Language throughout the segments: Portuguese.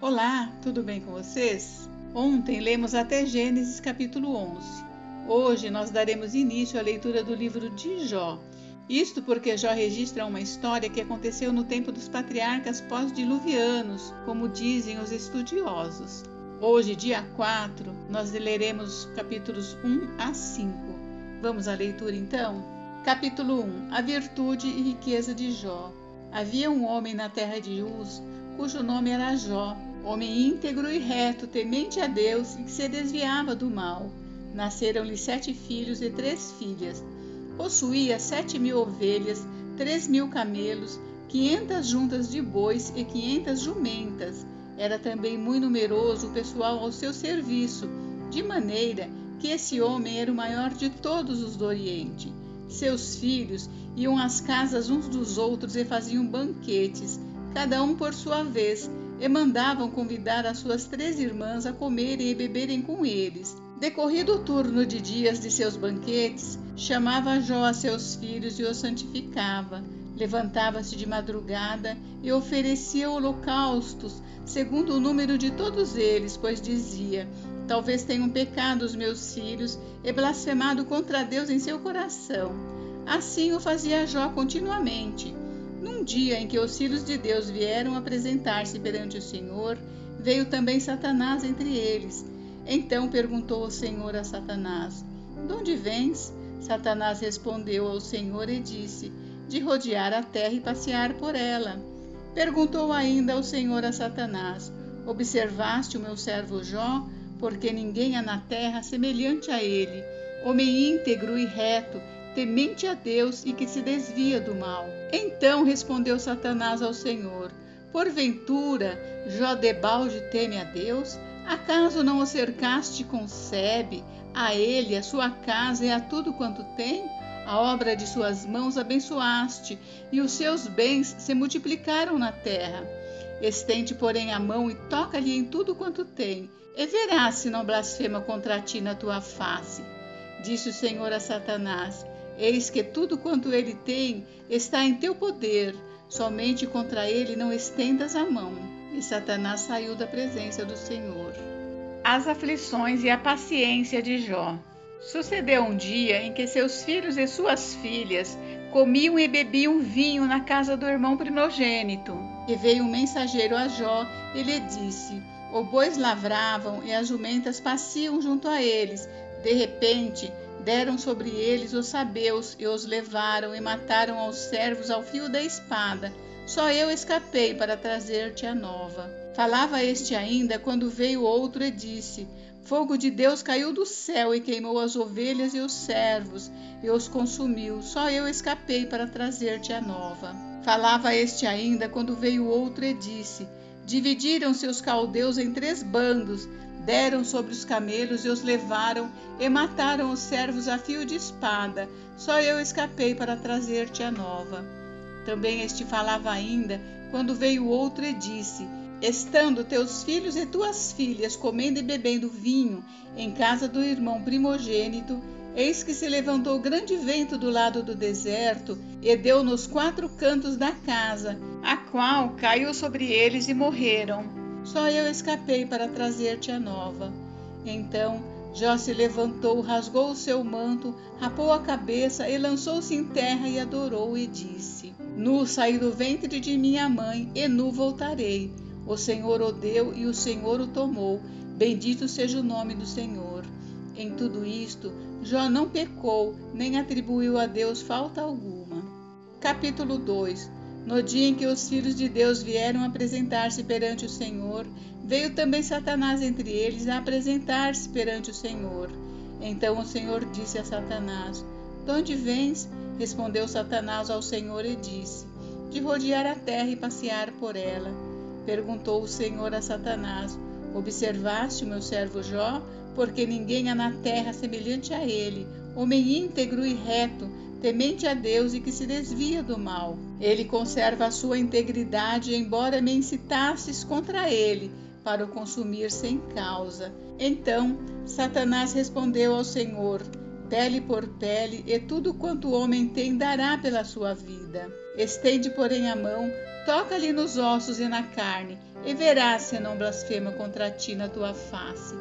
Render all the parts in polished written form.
Olá, tudo bem com vocês? Ontem lemos até Gênesis capítulo 11. Hoje nós daremos início à leitura do livro de Jó. Isto porque Jó registra uma história que aconteceu no tempo dos patriarcas pós-diluvianos, como dizem os estudiosos. Hoje, dia 4, nós leremos capítulos 1 a 5. Vamos à leitura então? Capítulo 1. A virtude e riqueza de Jó. Havia um homem na terra de Uz, cujo nome era Jó, homem íntegro e reto, temente a Deus e que se desviava do mal. Nasceram-lhe 7 filhos e 3 filhas. Possuía 7.000 ovelhas, 3.000 camelos, 500 juntas de bois e 500 jumentas. Era também muito numeroso o pessoal ao seu serviço, de maneira que esse homem era o maior de todos os do Oriente. Seus filhos iam às casas uns dos outros e faziam banquetes, cada um por sua vez, e mandavam convidar as suas 3 irmãs a comerem e beberem com eles. Decorrido o turno de dias de seus banquetes, chamava Jó a seus filhos e os santificava. Levantava-se de madrugada e oferecia holocaustos, segundo o número de todos eles, pois dizia: talvez tenham pecado os meus filhos e blasfemado contra Deus em seu coração. Assim o fazia Jó continuamente. Num dia em que os filhos de Deus vieram apresentar-se perante o Senhor, veio também Satanás entre eles. Então perguntou o Senhor a Satanás: de onde vens? Satanás respondeu ao Senhor e disse: de rodear a terra e passear por ela. Perguntou ainda o Senhor a Satanás: observaste o meu servo Jó? Porque ninguém há na terra semelhante a ele, homem íntegro e reto, temente a Deus e que se desvia do mal. Então respondeu Satanás ao Senhor: porventura Jó debalde teme a Deus? Acaso não o cercaste com sebe, a ele, a sua casa e a tudo quanto tem? A obra de suas mãos abençoaste, e os seus bens se multiplicaram na terra. Estende, porém, a mão e toca-lhe em tudo quanto tem, e verás se não blasfema contra ti na tua face. Disse o Senhor a Satanás: eis que tudo quanto ele tem está em teu poder, somente contra ele não estendas a mão. E Satanás saiu da presença do Senhor. As aflições e a paciência de Jó. Sucedeu um dia em que seus filhos e suas filhas comiam e bebiam vinho na casa do irmão primogênito. E veio um mensageiro a Jó e lhe disse: os bois lavravam e as jumentas paciam junto a eles. De repente, deram sobre eles os sabeus e os levaram e mataram aos servos ao fio da espada. Só eu escapei para trazer-te a nova. Falava este ainda quando veio outro e disse: fogo de Deus caiu do céu e queimou as ovelhas e os servos e os consumiu. Só eu escapei para trazer-te a nova. Falava este ainda quando veio outro e disse: dividiram-se os caldeus em 3 bandos, deram sobre os camelos e os levaram e mataram os servos a fio de espada. Só eu escapei para trazer-te a nova. Também este falava ainda quando veio outro e disse: estando teus filhos e tuas filhas comendo e bebendo vinho em casa do irmão primogênito, eis que se levantou grande vento do lado do deserto e deu nos 4 cantos da casa, a qual caiu sobre eles e morreram. Só eu escapei para trazer-te a nova. Então Jó se levantou, rasgou o seu manto, rapou a cabeça e lançou-se em terra e adorou e disse: nu saí do ventre de minha mãe e nu voltarei. O Senhor o deu e o Senhor o tomou. Bendito seja o nome do Senhor. Em tudo isto, Jó não pecou, nem atribuiu a Deus falta alguma. Capítulo 2. No dia em que os filhos de Deus vieram apresentar-se perante o Senhor, veio também Satanás entre eles a apresentar-se perante o Senhor. Então o Senhor disse a Satanás: de onde vens? Respondeu Satanás ao Senhor e disse: de rodear a terra e passear por ela. Perguntou o Senhor a Satanás: observaste o meu servo Jó? Porque ninguém há na terra semelhante a ele, homem íntegro e reto, temente a Deus e que se desvia do mal. Ele conserva a sua integridade, embora me incitasses contra ele, para o consumir sem causa. Então Satanás respondeu ao Senhor: pele por pele, e tudo quanto o homem tem dará pela sua vida. Estende, porém, a mão, Toca-lhe nos ossos e na carne, e verás se não blasfema contra ti na tua face.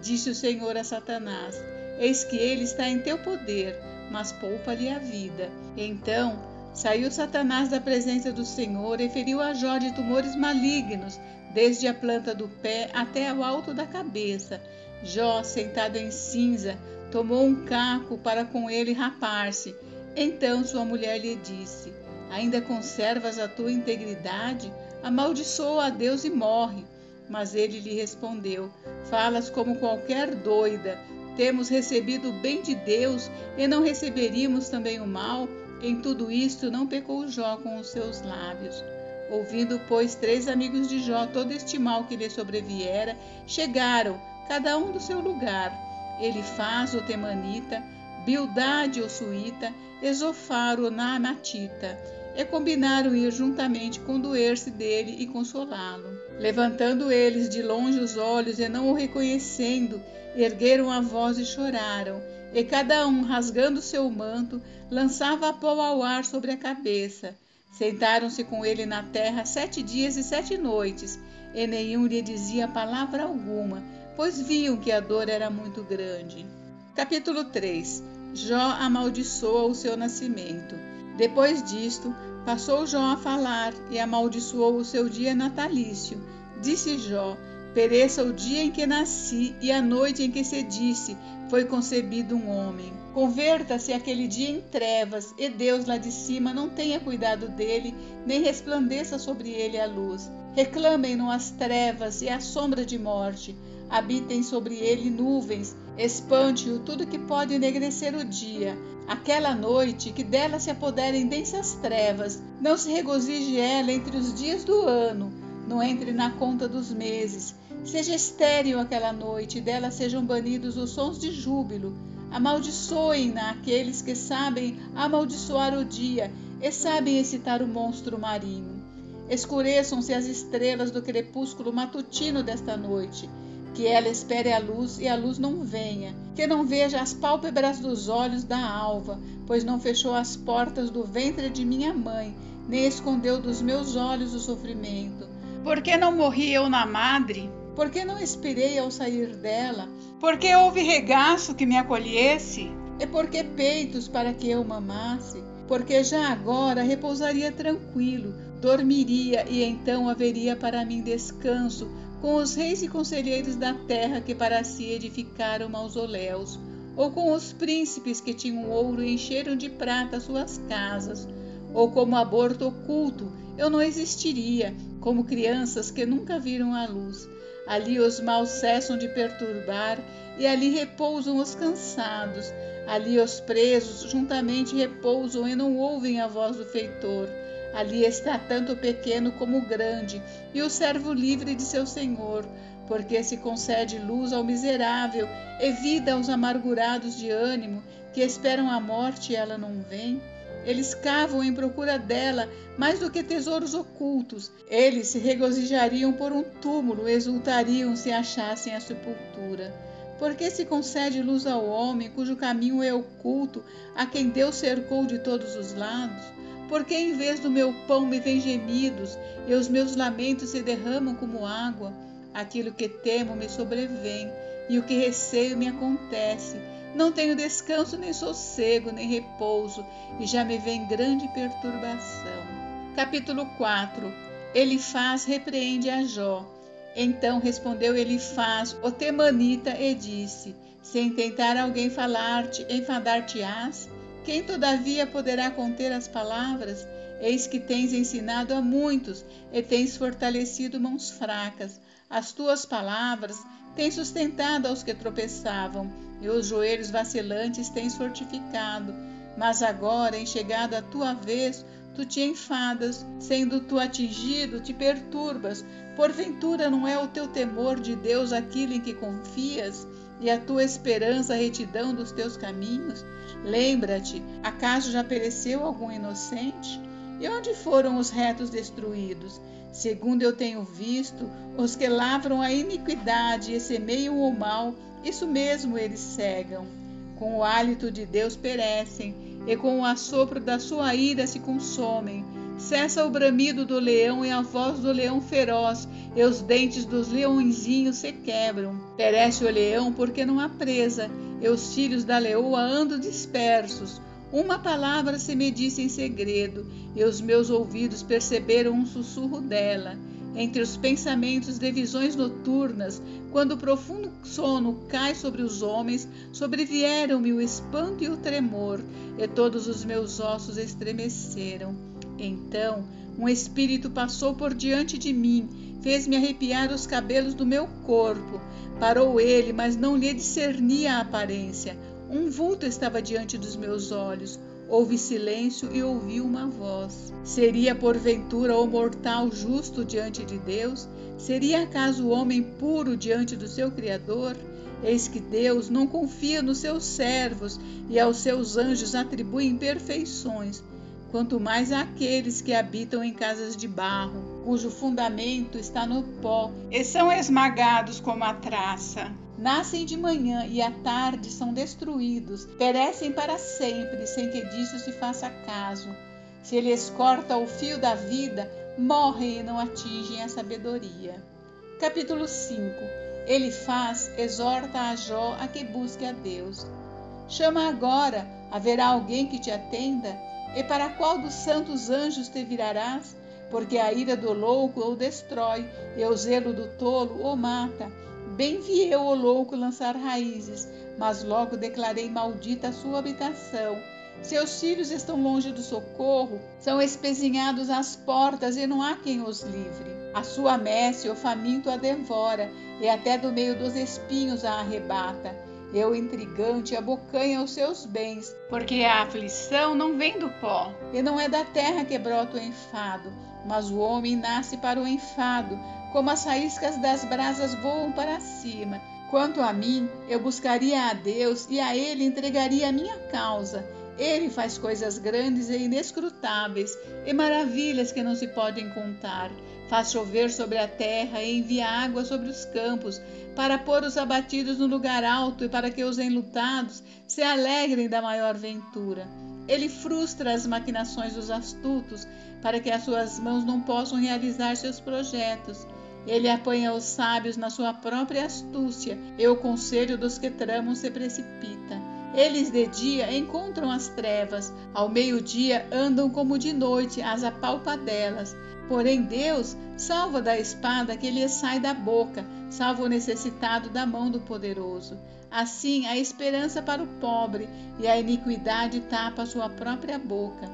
Disse o Senhor a Satanás: Eis que ele está em teu poder, mas poupa-lhe a vida. Então saiu Satanás da presença do Senhor e feriu a Jó de tumores malignos, desde a planta do pé até ao alto da cabeça. Jó, sentado em cinza, tomou um caco para com ele rapar-se. Então sua mulher lhe disse: Ainda conservas a tua integridade? Amaldiçoa a Deus e morre. Mas ele lhe respondeu: Falas como qualquer doida. Temos recebido o bem de Deus e não receberíamos também o mal? Em tudo isto não pecou Jó com os seus lábios. Ouvindo, pois, 3 amigos de Jó todo este mal que lhe sobreviera, chegaram, cada um do seu lugar: Elifaz, o temanita, Bildade, o suíta, e Zofar, o naamatita, e combinaram ir juntamente condoer-se dele e consolá-lo. Levantando eles de longe os olhos e não o reconhecendo, ergueram a voz e choraram, e cada um, rasgando seu manto, lançava pó ao ar sobre a cabeça. Sentaram-se com ele na terra 7 dias e 7 noites, e nenhum lhe dizia palavra alguma, pois viam que a dor era muito grande. Capítulo 3. Jó amaldiçoa o seu nascimento. Depois disto, passou Jó a falar e amaldiçoou o seu dia natalício. Disse Jó: Pereça o dia em que nasci e a noite em que se disse: foi concebido um homem. Converta-se aquele dia em trevas, e Deus lá de cima não tenha cuidado dele, nem resplandeça sobre ele a luz. Reclamem-no as trevas e a sombra de morte. Habitem sobre ele nuvens, espante-o tudo que pode enegrecer o dia. Aquela noite, que dela se apoderem densas trevas, não se regozije ela entre os dias do ano, não entre na conta dos meses. Seja estéril aquela noite, e dela sejam banidos os sons de júbilo. Amaldiçoem-na aqueles que sabem amaldiçoar o dia e sabem excitar o monstro marinho. Escureçam-se as estrelas do crepúsculo matutino desta noite. Que ela espere a luz e a luz não venha, que não veja as pálpebras dos olhos da alva, pois não fechou as portas do ventre de minha mãe, nem escondeu dos meus olhos o sofrimento. Por que não morri eu na madre? Por que não expirei ao sair dela? Por que houve regaço que me acolhesse? E por que peitos para que eu mamasse? Porque já agora repousaria tranquilo, dormiria, e então haveria para mim descanso, com os reis e conselheiros da terra que para si edificaram mausoléus, ou com os príncipes que tinham ouro e encheram de prata suas casas, ou como aborto oculto, eu não existiria, como crianças que nunca viram a luz. Ali os maus cessam de perturbar, e ali repousam os cansados. Ali os presos juntamente repousam e não ouvem a voz do feitor. Ali está tanto o pequeno como o grande, e o servo livre de seu senhor, porque se concede luz ao miserável e vida aos amargurados de ânimo, que esperam a morte e ela não vem. Eles cavam em procura dela mais do que tesouros ocultos. Eles se regozijariam por um túmulo, exultariam se achassem a sepultura. Porque se concede luz ao homem, cujo caminho é oculto, a quem Deus cercou de todos os lados? Porque em vez do meu pão me vêm gemidos, e os meus lamentos se derramam como água? Aquilo que temo me sobrevém, e o que receio me acontece. Não tenho descanso, nem sossego, nem repouso, e já me vem grande perturbação. Capítulo 4. Elifaz repreende a Jó. Então respondeu Elifaz, o temanita, e disse: se intentar alguém falar-te, enfadar-te-ás? Quem todavia poderá conter as palavras? Eis que tens ensinado a muitos, e tens fortalecido mãos fracas. As tuas palavras tens sustentado aos que tropeçavam, e os joelhos vacilantes tens fortificado. Mas agora, em chegada a tua vez, tu te enfadas, sendo tu atingido, te perturbas. Porventura não é o teu temor de Deus aquilo em que confias, e a tua esperança a retidão dos teus caminhos? Lembra-te, acaso já pereceu algum inocente? E onde foram os retos destruídos? Segundo eu tenho visto, os que lavram a iniquidade e semeiam o mal, isso mesmo eles cegam. Com o hálito de Deus perecem, e com o assopro da sua ira se consomem. Cessa o bramido do leão e a voz do leão feroz, e os dentes dos leõezinhos se quebram. Perece o leão porque não há presa, e os filhos da leoa andam dispersos. Uma palavra se me disse em segredo, e os meus ouvidos perceberam um sussurro dela. Entre os pensamentos de visões noturnas, quando o profundo sono cai sobre os homens, sobrevieram-me o espanto e o tremor, e todos os meus ossos estremeceram. Então, um espírito passou por diante de mim, fez-me arrepiar os cabelos do meu corpo. Parou ele, mas não lhe discernia a aparência. Um vulto estava diante dos meus olhos. Houve silêncio e ouvi uma voz. Seria porventura o mortal justo diante de Deus? Seria acaso o homem puro diante do seu Criador? Eis que Deus não confia nos seus servos e aos seus anjos atribui imperfeições, quanto mais àqueles que habitam em casas de barro, cujo fundamento está no pó, e são esmagados como a traça. Nascem de manhã e à tarde são destruídos, perecem para sempre, sem que disso se faça caso. Se lhes corta o fio da vida, morrem e não atingem a sabedoria. Capítulo 5. Elifaz exorta a Jó a que busque a Deus. Chama agora, haverá alguém que te atenda? E para qual dos santos anjos te virarás? Porque a ira do louco o destrói, e o zelo do tolo o mata. Bem vi eu o louco lançar raízes, mas logo declarei maldita a sua habitação. Seus filhos estão longe do socorro, são espezinhados às portas e não há quem os livre. A sua messe o faminto a devora, e até do meio dos espinhos a arrebata. E o intrigante abocanha os seus bens, porque a aflição não vem do pó, e não é da terra que brota o enfado, mas o homem nasce para o enfado, como as faíscas das brasas voam para cima. Quanto a mim, eu buscaria a Deus e a Ele entregaria a minha causa. Ele faz coisas grandes e inescrutáveis, e maravilhas que não se podem contar. Faz chover sobre a terra e envia água sobre os campos, para pôr os abatidos no lugar alto e para que os enlutados se alegrem da maior ventura. Ele frustra as maquinações dos astutos, para que as suas mãos não possam realizar seus projetos. Ele apanha os sábios na sua própria astúcia, e o conselho dos que tramam se precipita. Eles de dia encontram as trevas, ao meio-dia andam como de noite às apalpadelas. Porém Deus salva da espada que lhes sai da boca, salva o necessitado da mão do poderoso. Assim, a esperança para o pobre e a iniquidade tapa a sua própria boca.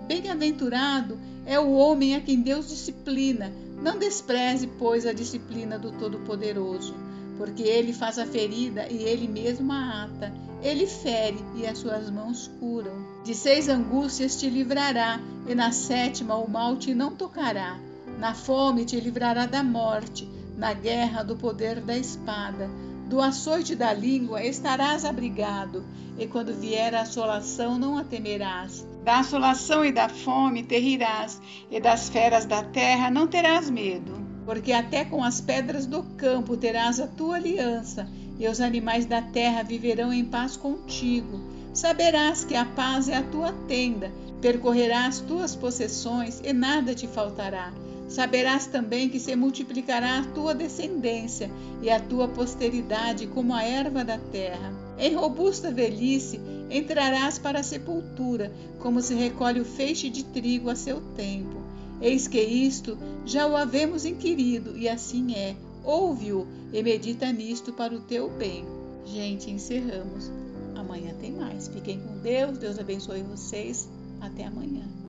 Bem-aventurado é o homem a quem Deus disciplina. Não despreze, pois, a disciplina do Todo-Poderoso, porque ele faz a ferida e ele mesmo a ata. Ele fere e as suas mãos curam. De 6 angústias te livrará, e na 7ª o mal te não tocará. Na fome te livrará da morte, na guerra do poder da espada. Do açoite da língua estarás abrigado, e quando vier a assolação não a temerás. Da assolação e da fome te rirás, e das feras da terra não terás medo. Porque até com as pedras do campo terás a tua aliança, e os animais da terra viverão em paz contigo. Saberás que a paz é a tua tenda, percorrerás tuas possessões e nada te faltará. Saberás também que se multiplicará a tua descendência e a tua posteridade como a erva da terra. Em robusta velhice entrarás para a sepultura, como se recolhe o feixe de trigo a seu tempo. Eis que isto já o havemos inquirido, e assim é. Ouve-o e medita nisto para o teu bem. Gente, encerramos. Amanhã tem mais. Fiquem com Deus. Deus abençoe vocês. Até amanhã.